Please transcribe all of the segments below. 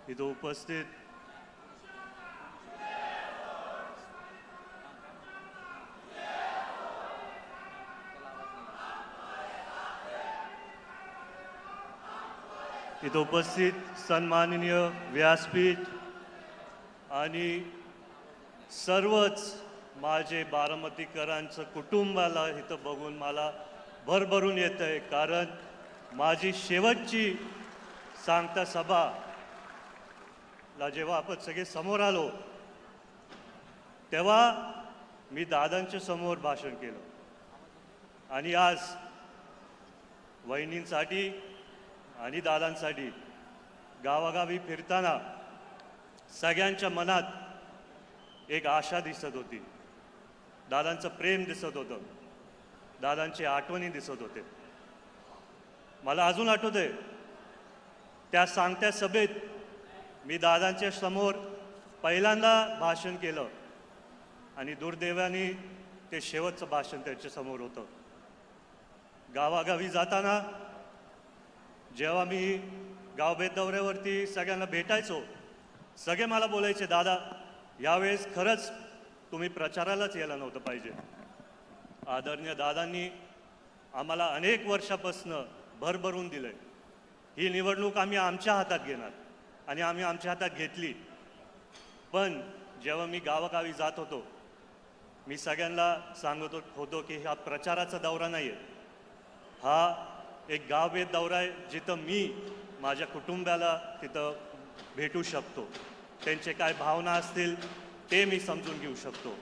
इथं उपस्थित सन्माननीय व्यासपीठ आणि सर्वच माझे बारामतीकरांचं कुटुंबाला इथं बघून मला भरभरून येतं आहे, कारण माझी शेवटची सांगता सभाला जेव्हा आपण सगळे समोर आलो तेव्हा मी दादांच्या समोर भाषण केलं आणि आज वहिनींसाठी आणि दादांसाठी गावागावी फिरताना सगळ्यांच्या मनात एक आशा दिसत होती, दादांचं प्रेम दिसत होतं, दादांची आठवणी दिसत होते. मला अजून आठवतंय त्या सांगत्या सभेत मी दादांच्या समोर पहिल्यांदा भाषण केलं आणि दुर्दैवाने ते शेवटचं भाषण त्यांच्यासमोर होतं. गावागावी जाताना जेव्हा मी गावभेद दौऱ्यावरती सगळ्यांना भेटायचो, सगळे मला बोलायचे, दादा यावेळेस खरंच तुम्ही प्रचारालाच यायला नव्हतं पाहिजे. आदरणीय दादांनी आम्हाला अनेक वर्षापासून भरभरून दिलं आहे. ही निवडणूक आम्ही आमच्या हातात घेणार आणि आम्ही आमच्या हातात घेतली. पण जेव्हा मी गावागावी जात होतो मी सगळ्यांना सांगत होतो की हा प्रचाराचा दौरा नाही आहे, हा एक गावभेद दौरा आहे जिथं मी माझ्या कुटुंबाला तिथं भेटू शकतो, त्यांचे काय भावना असतील ते मी समजून घेऊ शकतो,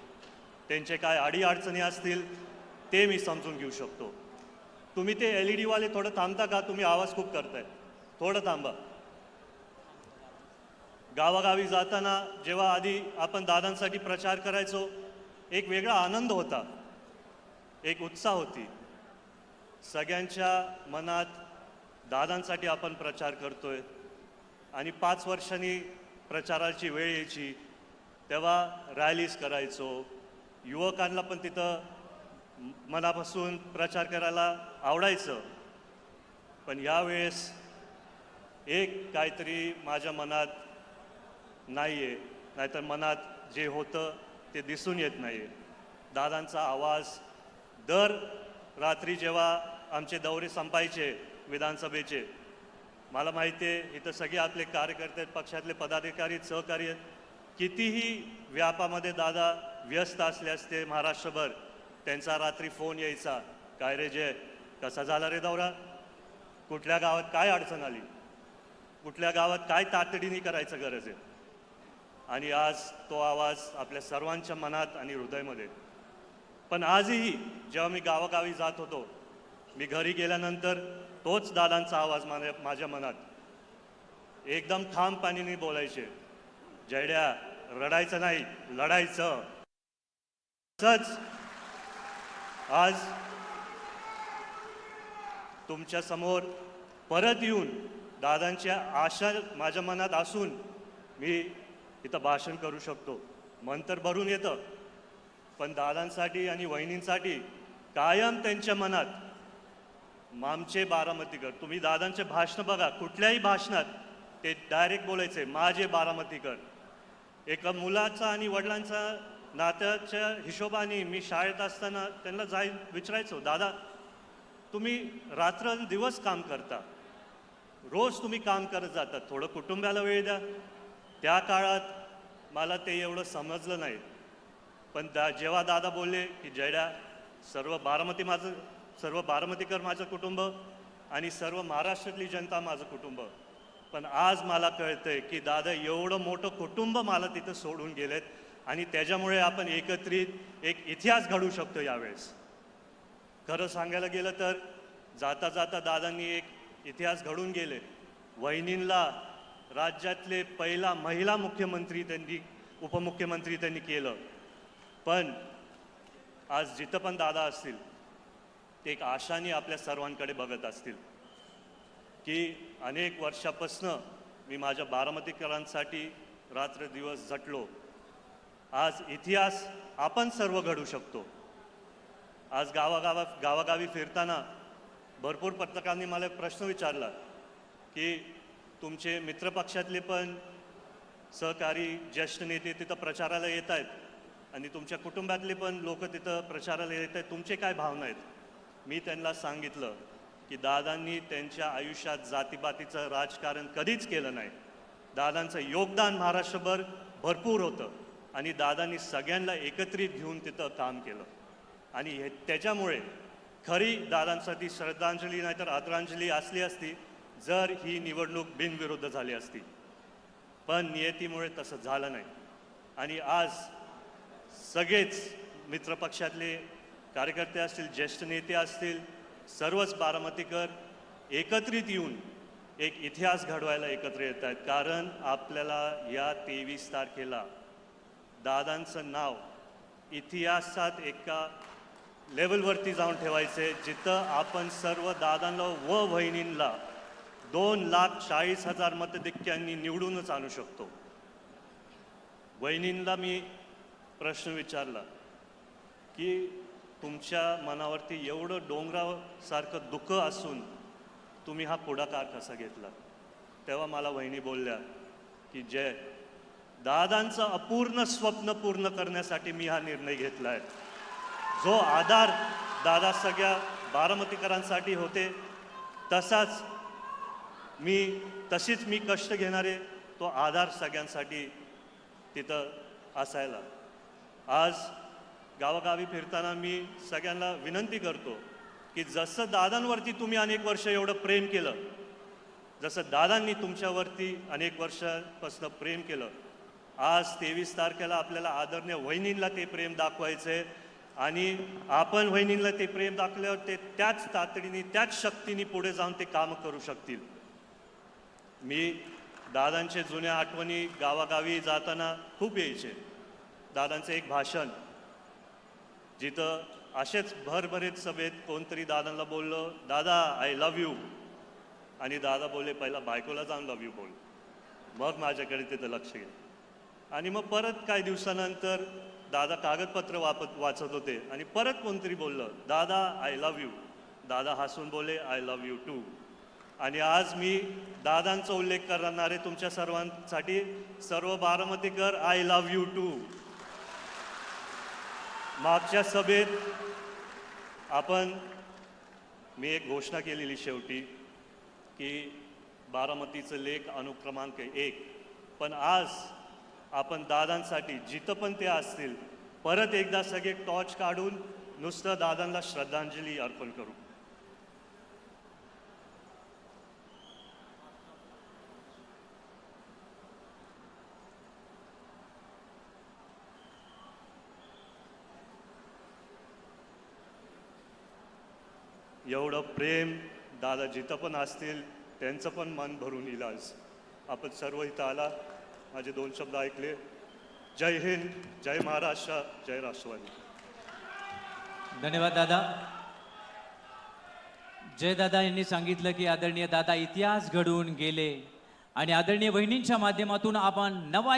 त्यांचे काय अडीअडचणी असतील ते मी समजून घेऊ शकतो. तुम्ही ते LED वाले थोडं थांबता का? तुम्ही आवाज खूप करताय, थोडं थांबा. गावागावी जाताना जेव्हा आधी आपण दादांसाठी प्रचार करायचो एक वेगळा आनंद होता, एक उत्साह होती. सगळ्यांच्या मनात दादांसाठी आपण प्रचार करतोय आणि 5 वर्षांनी प्रचाराची वेळ यायची तेव्हा रॅलीज करायचो, युवकांना पण तिथं मनापासून प्रचार करायला आवडायचं. पण यावेळेस एक काहीतरी माझ्या मनात नाही आहे, नाहीतर मनात जे होतं ते दिसून येत नाही आहे. दादांचा आवाज दर रात्री जेव्हा आमचे दौरे संपायचे विधानसभेचे, मला माहिती आहे इथं सगळे आपले कार्यकर्ते, पक्षातले पदाधिकारी, सहकारी आहेत, कितीही व्यापामध्ये दादा व्यस्त असले असते महाराष्ट्रभर, त्यांचा रात्री फोन यायचा, काय रे जय, कसा झाला रे दौरा, कुठल्या गावात काय अडचण आली, कुठल्या गावात काय तातडीने करायचं गरज आहे. आणि आज तो आवाज आपल्या सर्वांच्या मनात आणि हृदयामध्ये. पण आजही जेव्हा मी गावागावी जात होतो, मी घरी गेल्यानंतर तोच दादांचा आवाज माझ्या मनात. एकदम ठामपणाने बोलायचे, जयड्या रडायचं नाही, लढायचं. तसंच आज तुमच्या समोर परत येऊन दादांच्या आशा माझ्या मनात असून मी इथं भाषण करू शकतो. मन तर भरून येतं, पण दादांसाठी आणि वहिनींसाठी कायम त्यांच्या मनात आमचे बारामतीकर. तुम्ही दादांचे भाषण बघा, कुठल्याही भाषणात ते डायरेक्ट बोलायचे माझे बारामतीकर. एका मुलाचा आणि वडिलांचा नात्याच्या हिशोबाने मी शाळेत असताना त्यांना विचारायचो, दादा तुम्ही रात्र दिवस काम करता, रोज तुम्ही काम करत जाता, थोडं कुटुंबाला वेळ द्या. त्या काळात मला ते एवढं समजलं नाही. पण जेव्हा दादा बोलले की जयड्या सर्व बारामतीकर माझं कुटुंब आणि सर्व महाराष्ट्रातली जनता माझं कुटुंब. पण आज मला कळतंय की दादा एवढं मोठं कुटुंब मला तिथं सोडून गेलेत आणि त्याच्यामुळे आपण एकत्रित एक इतिहास घडवू शकतो यावेळेस. खरं सांगायला गेलं तर जाता जाता दादांनी एक इतिहास घडवून गेले. वहिनींना राज्यातले पहिला महिला मुख्यमंत्री उपमुख्यमंत्री त्यांनी केलं. पण आज जिथं पण दादा असतील ते एक आशाने आपल्या सर्वांकडे बघत असतील की अनेक वर्षापासनं मी माझ्या बारामतीकरांसाठी रात्र दिवस झटलो. आज इतिहास आपण सर्व घडू शकतो. आज गावागावी फिरताना भरपूर पत्रकारांनी मला एक प्रश्न विचारला की तुमचे मित्रपक्षातले पण सहकारी ज्येष्ठ नेते तिथं प्रचाराला येत आहेत आणि तुमच्या कुटुंबातले पण लोक तिथं प्रचाराला येत आहेत. तुमचे काय भावना आहेत? मी त्यांना सांगितलं की दादांनी त्यांच्या आयुष्यात जातीपातीचं राजकारण कधीच केलं नाही. दादांचं योगदान महाराष्ट्रभर भरपूर होतं आणि दादांनी सगळ्यांना एकत्रित घेऊन तिथं काम केलं आणि त्याच्यामुळे खरी दादांसाठी श्रद्धांजली नाहीतर आदरांजली असली असती जर ही निवडणूक बिनविरुद्ध झाली असती. पण नियतीमुळे तसं झालं नाही आणि आज सगळेच मित्रपक्षातले कार्यकर्ते असतील, ज्येष्ठ नेते असतील, सर्वच बारामतीकर एकत्रित येऊन एक इतिहास घडवायला एकत्र येत आहेत. कारण आपल्याला या 23 तारखेला दादांचं नाव इतिहासात एका लेवलवरती जाऊन ठेवायचे जिथं आपण सर्व दादांना व वहिनींना 2,40,000 मतधिक्यांनी निवडूनच आणू शकतो. वहिनींना मी प्रश्न विचारला की तुमच्या मनावरती एवढं डोंगरासारखं दुःख असून तुम्ही हा पुढाकार कसा घेतला? तेव्हा मला वहिनी बोलल्या की जय, दादांचं अपूर्ण स्वप्न पूर्ण करण्यासाठी मी हा निर्णय घेतला आहे. जो आधार दादा सगळ्या बारामतीकरांसाठी होते तशीच मी कष्ट घेणारे तो आधार सगळ्यांसाठी तिथं असायला. आज गावागावी फिरताना मी सगळ्यांना विनंती करतो की जसं दादांवरती तुम्ही अनेक वर्ष एवढं प्रेम केलं, जसं दादांनी तुमच्यावरती अनेक वर्षापासून प्रेम केलं, आज 23 तारखेला आपल्याला आदरणीय वहिनींना ते प्रेम दाखवायचं आहे आणि आपण वहिनींना ते प्रेम दाखल्यावर ते त्याच तातडीने त्याच शक्तीने पुढे जाऊन ते कामं करू शकतील. मी दादांचे जुन्या आठवणी गावागावी जाताना खूप यायचे. दादांचं एक भाषण जिथं असेच भरभरीत सभेत कोणतरी दादांना बोललं, दादा आय लव्ह यू, आणि दादा बोलले पहिला बायकोला जाऊन लव्ह यू बोल. मग माझ्याकडे तिथं लक्ष गेलं आणि मग परत काही दिवसानंतर दादा कागदपत्र वाचत होते आणि परत कोणतरी बोललं, दादा आय लव्ह यू. दादा हसून बोले आय लव्ह यू टू. आणि आज मी दादांचा उल्लेख करणारे तुमच्या सर्वांसाठी सर्व बारामतीकर आय लव्ह यू टू. मागच्या सभेत मी एक घोषणा केलेली शेवटी की बारामतीचं लेख अनुक्रमांक 1, पण आज आपण दादांसाठी जिथं पण ते असतील परत एकदा सगळे टॉर्च काढून नुसतं दादांना श्रद्धांजली अर्पण करू. एवढं प्रेम दादा जिथं पण असतील त्यांचं पण मन भरून येईल. आज आपण सर्व इथं आला, माझे 2 शब्द ऐकले. जय हिंद, जय महाराष्ट्र, जय राष्ट्रवादी. धन्यवाद दादा. जय दादा यांनी सांगितलं की आदरणीय दादा इतिहास घडवून गेले आणि आदरणीय वहिनींच्या माध्यमातून आपण नवा